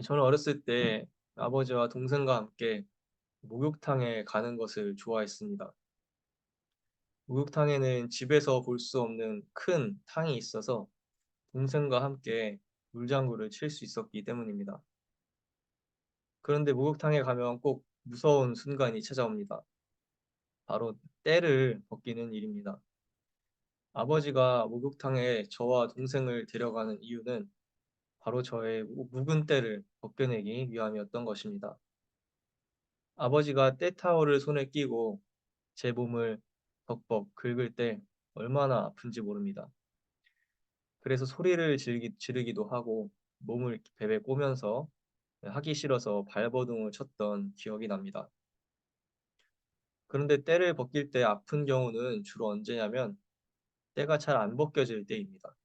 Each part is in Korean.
저는 어렸을 때 아버지와 동생과 함께 목욕탕에 가는 것을 좋아했습니다. 목욕탕에는 집에서 볼 수 없는 큰 탕이 있어서 동생과 함께 물장구를 칠 수 있었기 때문입니다. 그런데 목욕탕에 가면 꼭 무서운 순간이 찾아옵니다. 바로 때를 벗기는 일입니다. 아버지가 목욕탕에 저와 동생을 데려가는 이유는 바로 저의 묵은 때를 벗겨내기 위함이었던 것입니다. 아버지가 때타올을 손에 끼고 제 몸을 벅벅 긁을 때 얼마나 아픈지 모릅니다. 그래서 소리를 지르기도 하고 몸을 이렇게 베베 꼬면서 하기 싫어서 발버둥을 쳤던 기억이 납니다. 그런데 때를 벗길 때 아픈 경우는 주로 언제냐면 때가 잘 안 벗겨질 때입니다.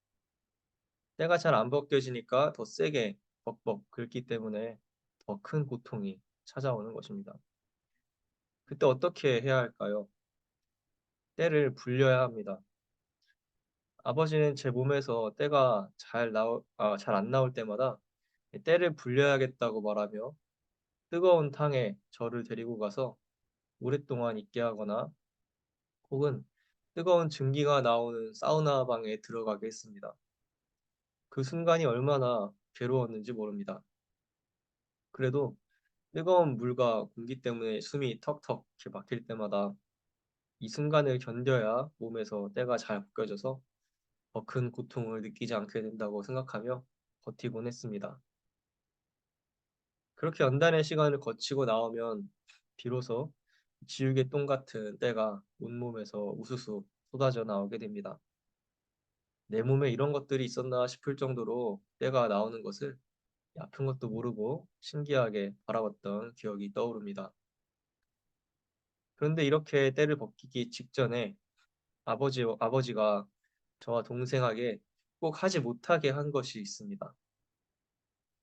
때가 잘 안 벗겨지니까 더 세게 벅벅 긁기 때문에 더 큰 고통이 찾아오는 것입니다. 그때 어떻게 해야 할까요? 때를 불려야 합니다. 아버지는 제 몸에서 때가 잘 안 나올 때마다 때를 불려야겠다고 말하며 뜨거운 탕에 저를 데리고 가서 오랫동안 있게 하거나 혹은 뜨거운 증기가 나오는 사우나 방에 들어가게 했습니다. 그 순간이 얼마나 괴로웠는지 모릅니다. 그래도 뜨거운 물과 공기 때문에 숨이 턱턱 이렇게 막힐 때마다 이 순간을 견뎌야 몸에서 때가 잘 벗겨져서 더 큰 고통을 느끼지 않게 된다고 생각하며 버티곤 했습니다. 그렇게 연단의 시간을 거치고 나오면 비로소 지우개 똥 같은 때가 온몸에서 우수수 쏟아져 나오게 됩니다. 내 몸에 이런 것들이 있었나 싶을 정도로 때가 나오는 것을 아픈 것도 모르고 신기하게 바라봤던 기억이 떠오릅니다. 그런데 이렇게 때를 벗기기 직전에 아버지가 저와 동생에게 꼭 하지 못하게 한 것이 있습니다.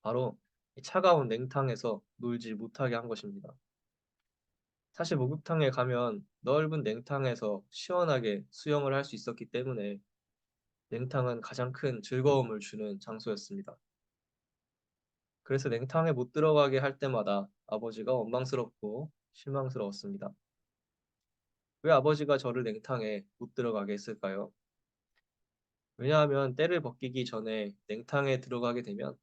바로 이 차가운 냉탕에서 놀지 못하게 한 것입니다. 사실 목욕탕에 가면 넓은 냉탕에서 시원하게 수영을 할 수 있었기 때문에 냉탕은 가장 큰 즐거움을 주는 장소였습니다. 그래서 냉탕에 못 들어가게 할 때마다 아버지가 원망스럽고 실망스러웠습니다. 왜 아버지가 저를 냉탕에 못 들어가게 했을까요? 왜냐하면 때를 벗기기 전에 냉탕에 들어가게 되면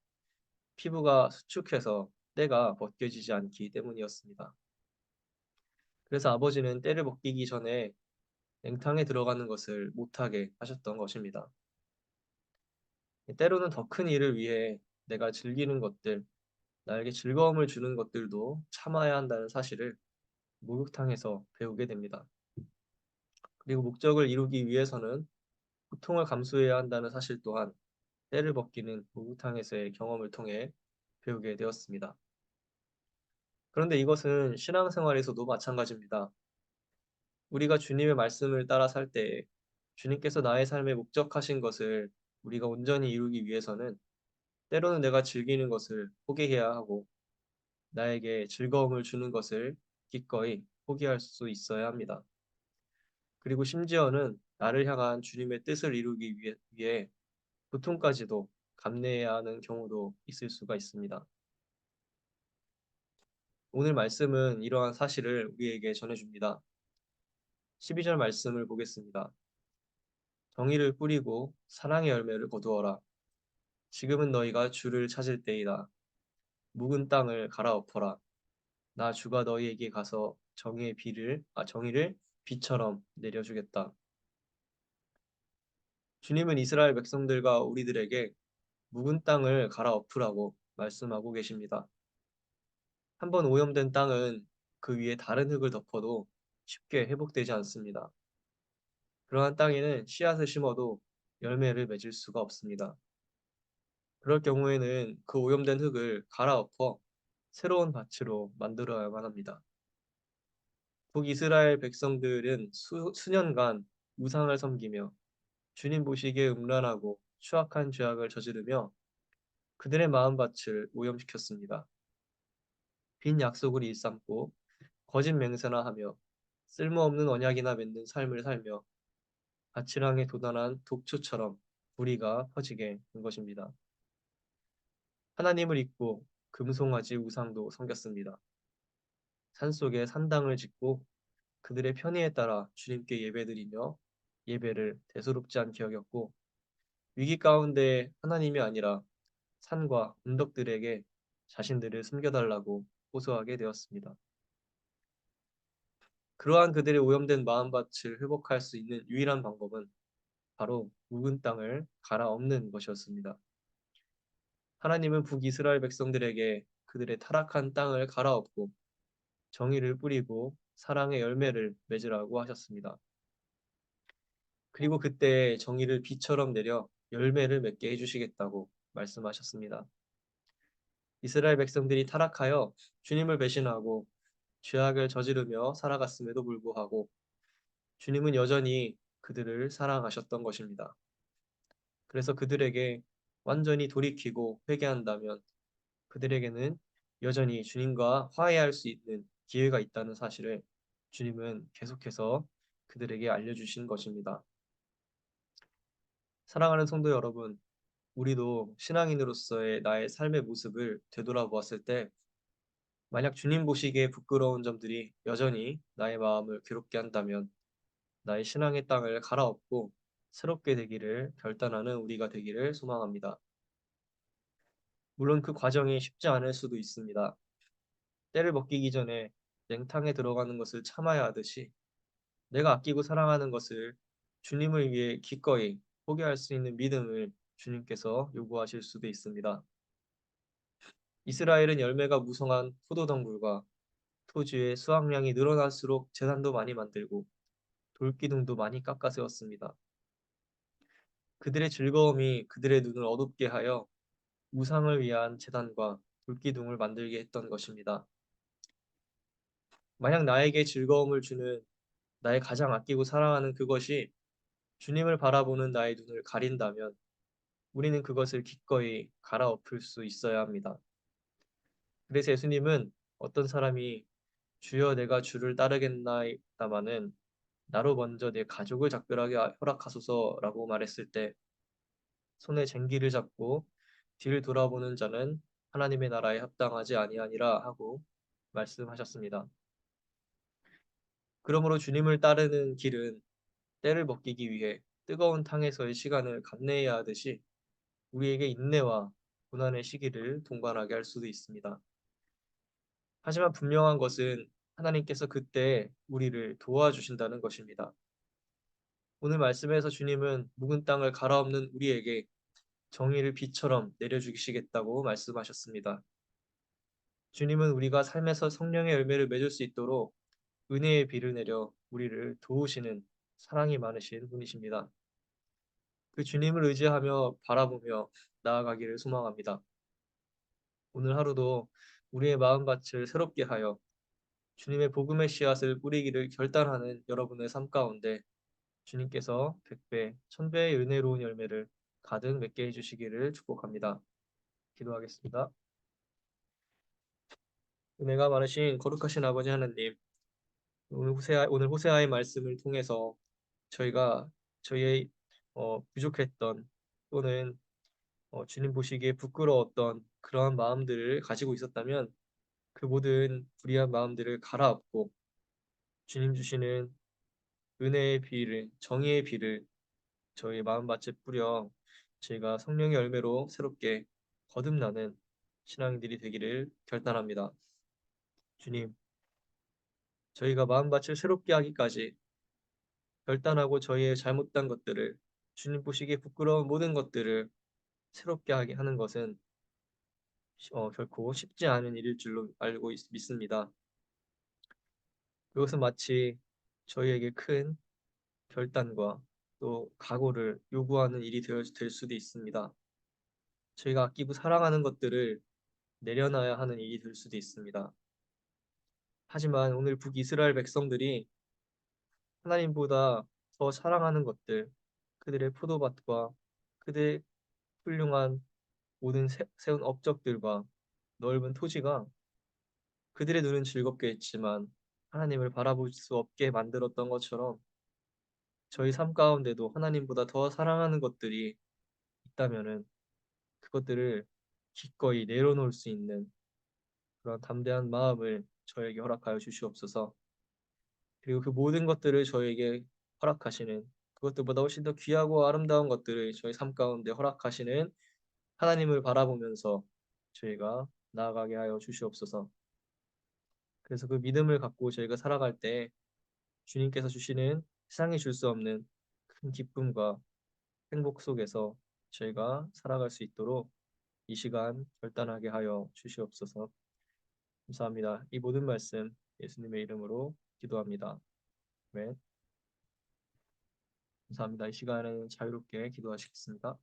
피부가 수축해서 때가 벗겨지지 않기 때문이었습니다. 그래서 아버지는 때를 벗기기 전에 냉탕에 들어가는 것을 못하게 하셨던 것입니다. 때로는 더 큰 일을 위해 내가 즐기는 것들, 나에게 즐거움을 주는 것들도 참아야 한다는 사실을 목욕탕에서 배우게 됩니다. 그리고 목적을 이루기 위해서는 고통을 감수해야 한다는 사실 또한 때를 벗기는 목욕탕에서의 경험을 통해 배우게 되었습니다. 그런데 이것은 신앙생활에서도 마찬가지입니다. 우리가 주님의 말씀을 따라 살 때 주님께서 나의 삶에 목적하신 것을 우리가 온전히 이루기 위해서는 때로는 내가 즐기는 것을 포기해야 하고 나에게 즐거움을 주는 것을 기꺼이 포기할 수 있어야 합니다. 그리고 심지어는 나를 향한 주님의 뜻을 이루기 위해 고통까지도 감내해야 하는 경우도 있을 수가 있습니다. 오늘 말씀은 이러한 사실을 우리에게 전해줍니다. 12절 말씀을 보겠습니다. 정의를 뿌리고 사랑의 열매를 거두어라. 지금은 너희가 주를 찾을 때이다. 묵은 땅을 갈아엎어라. 나 주가 너희에게 가서 정의를 비처럼 내려주겠다. 주님은 이스라엘 백성들과 우리들에게 묵은 땅을 갈아엎으라고 말씀하고 계십니다. 한번 오염된 땅은 그 위에 다른 흙을 덮어도 쉽게 회복되지 않습니다. 그러한 땅에는 씨앗을 심어도 열매를 맺을 수가 없습니다. 그럴 경우에는 그 오염된 흙을 갈아엎어 새로운 밭으로 만들어야만 합니다. 북이스라엘 백성들은 수년간 우상을 섬기며 주님 보시기에 음란하고 추악한 죄악을 저지르며 그들의 마음밭을 오염시켰습니다. 빈 약속을 일삼고 거짓 맹세나 하며 쓸모없는 언약이나 맺는 삶을 살며 밭을 향해 도단한 독초처럼 불의가 퍼지게 된 것입니다. 하나님을 잊고 금송아지 우상도 섬겼습니다. 산속에 산당을 짓고 그들의 편의에 따라 주님께 예배드리며 예배를 대수롭지 않게 여겼고 위기 가운데 하나님이 아니라 산과 언덕들에게 자신들을 숨겨달라고 호소하게 되었습니다. 그러한 그들의 오염된 마음밭을 회복할 수 있는 유일한 방법은 바로 묵은 땅을 갈아엎는 것이었습니다. 하나님은 북이스라엘 백성들에게 그들의 타락한 땅을 갈아엎고 정의를 뿌리고 사랑의 열매를 맺으라고 하셨습니다. 그리고 그때 정의를 비처럼 내려 열매를 맺게 해주시겠다고 말씀하셨습니다. 이스라엘 백성들이 타락하여 주님을 배신하고 죄악을 저지르며 살아갔음에도 불구하고 주님은 여전히 그들을 사랑하셨던 것입니다. 그래서 그들에게 완전히 돌이키고 회개한다면 그들에게는 여전히 주님과 화해할 수 있는 기회가 있다는 사실을 주님은 계속해서 그들에게 알려주신 것입니다. 사랑하는 성도 여러분, 우리도 신앙인으로서의 나의 삶의 모습을 되돌아보았을 때 만약 주님 보시기에 부끄러운 점들이 여전히 나의 마음을 괴롭게 한다면 나의 신앙의 땅을 갈아엎고 새롭게 되기를 결단하는 우리가 되기를 소망합니다. 물론 그 과정이 쉽지 않을 수도 있습니다. 때를 먹기기 전에 냉탕에 들어가는 것을 참아야 하듯이 내가 아끼고 사랑하는 것을 주님을 위해 기꺼이 포기할 수 있는 믿음을 주님께서 요구하실 수도 있습니다. 이스라엘은 열매가 무성한 포도당굴과 토지의 수확량이 늘어날수록 제단도 많이 만들고 돌기둥도 많이 깎아 세웠습니다. 그들의 즐거움이 그들의 눈을 어둡게 하여 우상을 위한 제단과 돌기둥을 만들게 했던 것입니다. 만약 나에게 즐거움을 주는 나의 가장 아끼고 사랑하는 그것이 주님을 바라보는 나의 눈을 가린다면 우리는 그것을 기꺼이 갈아엎을 수 있어야 합니다. 그래서 예수님은 어떤 사람이 주여 내가 주를 따르겠나이다마는 나로 먼저 내 가족을 작별하게 허락하소서라고 말했을 때 손에 쟁기를 잡고 뒤를 돌아보는 자는 하나님의 나라에 합당하지 아니하니라 하고 말씀하셨습니다. 그러므로 주님을 따르는 길은 때를 먹이기 위해 뜨거운 탕에서의 시간을 감내해야 하듯이 우리에게 인내와 고난의 시기를 동반하게 할 수도 있습니다. 하지만 분명한 것은 하나님께서 그때 우리를 도와주신다는 것입니다. 오늘 말씀에서 주님은 묵은 땅을 갈아엎는 우리에게 정의를 비처럼 내려주시겠다고 말씀하셨습니다. 주님은 우리가 삶에서 성령의 열매를 맺을 수 있도록 은혜의 비를 내려 우리를 도우시는 사랑이 많으신 분이십니다. 그 주님을 의지하며 바라보며 나아가기를 소망합니다. 오늘 하루도 우리의 마음밭을 새롭게 하여 주님의 복음의 씨앗을 뿌리기를 결단하는 여러분의 삶 가운데 주님께서 백배, 천배의 은혜로운 열매를 가득 맺게 해주시기를 축복합니다. 기도하겠습니다. 은혜가 많으신 거룩하신 아버지 하나님, 오늘 호세아의 말씀을 통해서 저희가 저희의 부족했던 또는 주님 보시기에 부끄러웠던 그러한 마음들을 가지고 있었다면 그 모든 불의한 마음들을 갈아엎고 주님 주시는 은혜의 비를, 정의의 비를 저희 마음밭에 뿌려 저희가 성령의 열매로 새롭게 거듭나는 신앙인들이 되기를 결단합니다. 주님, 저희가 마음밭을 새롭게 하기까지 결단하고 저희의 잘못된 것들을 주님 보시기에 부끄러운 모든 것들을 새롭게 하게 하는 것은 결코 쉽지 않은 일일 줄로 믿습니다. 그것은 마치 저희에게 큰 결단과 또 각오를 요구하는 일이 될 수도 있습니다. 저희가 아끼고 사랑하는 것들을 내려놔야 하는 일이 될 수도 있습니다. 하지만 오늘 북이스라엘 백성들이 하나님보다 더 사랑하는 것들, 그들의 포도밭과 그들의 훌륭한 모든 세운 업적들과 넓은 토지가 그들의 눈은 즐겁게 했지만 하나님을 바라볼 수 없게 만들었던 것처럼 저희 삶 가운데도 하나님보다 더 사랑하는 것들이 있다면은 그것들을 기꺼이 내려놓을 수 있는 그런 담대한 마음을 저에게 허락하여 주시옵소서. 그리고 그 모든 것들을 저에게 허락하시는, 그것들보다 훨씬 더 귀하고 아름다운 것들을 저희 삶 가운데 허락하시는 하나님을 바라보면서 저희가 나아가게 하여 주시옵소서. 그래서 그 믿음을 갖고 저희가 살아갈 때 주님께서 주시는 세상이 줄 수 없는 큰 기쁨과 행복 속에서 저희가 살아갈 수 있도록 이 시간 결단하게 하여 주시옵소서. 감사합니다. 이 모든 말씀 예수님의 이름으로 기도합니다. 아멘. 감사합니다. 이 시간에 자유롭게 기도하시겠습니다.